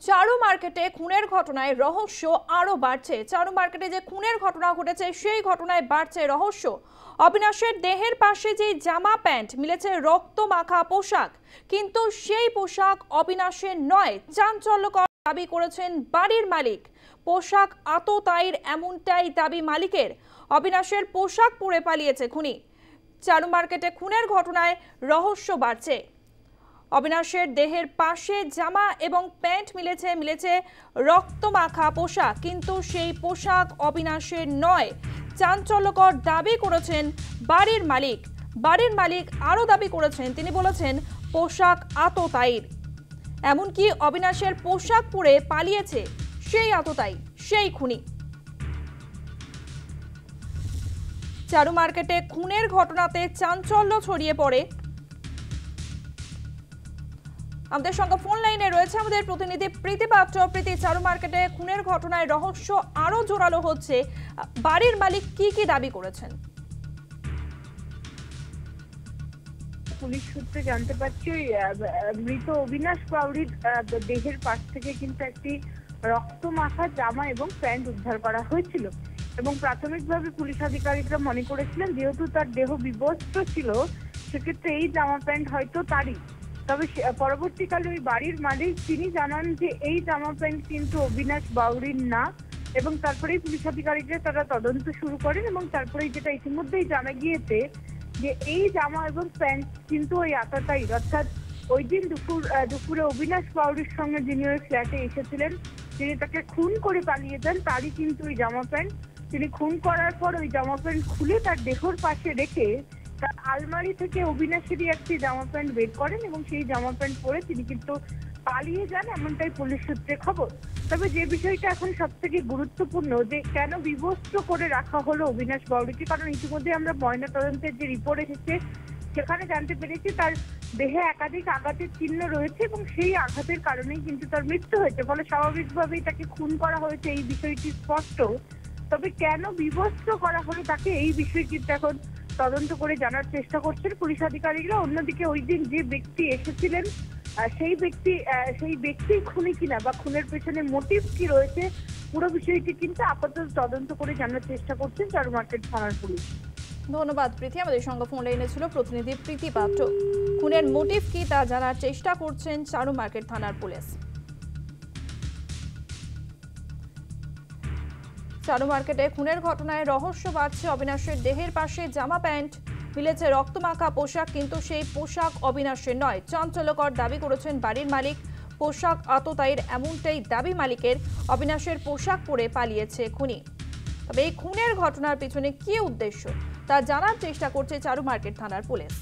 চারু মার্কেটে খুনের ঘটনায় রহস্য আরো বাড়ছে। চারু মার্কেটে যে খুনের ঘটনা ঘটেছে সেই ঘটনায় বাড়ছে রহস্য। অবিনাশের দেহের পাশে যে জামা প্যান্ট মিলেছে রক্ত মাখা পোশাক, কিন্তু সেই পোশাক অবিনাশের নয়, চাঞ্চল্যকর দাবি করেছেন বাড়ির মালিক। পোশাক আততায়ীর এমনটাই দাবি মালিকের। অবিনাশের পোশাক পরে পালিয়েছে খুনি। চারু মার্কেটে খুনের ঘটনায় রহস্য বাড়ছে। অবিনাশের দেহের পাশে জামা এবং প্যান্ট মিলেছে রক্তমাখা পোশাক, কিন্তু সেই পোশাক অবিনাশের নয়, চাঞ্চল্যকর দাবি করেছেন বাড়ির মালিক আরো দাবি করেছেন, তিনি বলেছেন পোশাক আততায়ীর। এমনকি অবিনাশের পোশাক পরে পালিয়েছে সেই আততায়ী, সেই খুনি। চারু মার্কেটে খুনের ঘটনাতে চাঞ্চল্য ছড়িয়ে পড়ে। আমাদের সঙ্গে ফোন লাইনে রয়েছে আমাদের প্রতিনিধি প্রীতি পাত্র। প্রীতি, চারু মার্কেটে খুনের ঘটনায় রহস্য আরো জোরালো হচ্ছে, বাড়ির মালিক কি দাবি করেছেন? পুলিশ সূত্রে জানতে পারছি মৃত অবিনাশ বাউরির দেহের পাশ থেকে কিন্তু একটি রক্ত মাখা জামা এবং প্যান্ট উদ্ধার করা হয়েছিল এবং প্রাথমিকভাবে পুলিশ আধিকারিকরা মনে করেছিলেন যেহেতু তার দেহ বিবস্ত্র ছিল সেক্ষেত্রে এই জামা প্যান্ট হয়তো তারই। তবে পরবর্তীকালে ওই বাড়ির মালিক তিনি জানান যে এই জামা প্যান্ট কিন্তু অবিনাশ বাউরির না, এবং তারপরেই পুলিশ আধিকারিকরা তারা তদন্ত শুরু করেন এবং তারপরেই যেটা ইতিমধ্যেই জানা গিয়েছে যে এই জামা এবং প্যান্ট কিন্তু ওই আততায়ীর, অর্থাৎ ওই দিন দুপুরে অবিনাশ বাউরির সঙ্গে যিনি ওই ফ্ল্যাটে এসেছিলেন, তিনি তাকে খুন করে পালিয়ে যান, তারই কিন্তু ওই জামা প্যান্ট। তিনি খুন করার পর ওই জামা প্যান্ট খুলে তার দেহর পাশে রেখে তার আলমারি থেকে অবিনাশেরই একটি জামা প্যান্ট বের করেন এবং সেই জামা প্যান্ট পরে তিনি কিন্তু পালিয়ে যান, এমনটাই পুলিশ সূত্রে খবর। তবে যে বিষয়টা এখন সব থেকে গুরুত্বপূর্ণ যে কেন বিবস্ত্র করে রাখা হলো অবিনাশ বাউরিকে, কারণ ইতিমধ্যে আমরা ময়না তদন্তের যে রিপোর্ট এসেছে সেখানে জানতে পেরেছি তার দেহে একাধিক আঘাতের চিহ্ন রয়েছে এবং সেই আঘাতের কারণেই কিন্তু তার মৃত্যু হয়েছে, ফলে স্বাভাবিকভাবেই তাকে খুন করা হয়েছে, এই বিষয়টি স্পষ্ট। তবে কেন বিবস্ত্র করা হলো তাকে, এই বিষয়ে কিন্তু এখন তদন্ত করে জানার চেষ্টা করছেন পুলিশ আধিকারিকরা। অন্যদিকে ওই দিন যে ব্যক্তি এসেছিলেন সেই ব্যক্তি খুনি কিনা বা খুনের পেছনে মোটিভ কি রয়েছে, পুরো বিষয়টি কিন্তু আপাতত তদন্ত করে জানার চেষ্টা করছেন চারু মার্কেট থানার পুলিশ। ধন্যবাদ প্রীতি। আমাদের সঙ্গে ফোন লাইনে ছিল প্রতিনিধি প্রীতি পাত্র। খুনের মোটিভ কি তা জানার চেষ্টা করছেন চারু মার্কেট থানার পুলিশ। চারু মার্কেটে খুনের ঘটনায় রহস্য বাড়ছে। অবিনাশের দেহের পাশে জামা প্যান্ট মিলেছে রক্তমাখা পোশাক, কিন্তু সেই পোশাক অবিনাশের নয়, চাঞ্চল্যকর দাবি করেছেন বাড়ির মালিক। পোশাক আততায়ীর, এমনটাই দাবি মালিকের। অবিনাশের পোশাক পরে পালিয়েছে খুনি। তবে এই খুনের ঘটনার পিছনে কি উদ্দেশ্য তা জানার চেষ্টা করছে চারু মার্কেট থানার পুলিশ।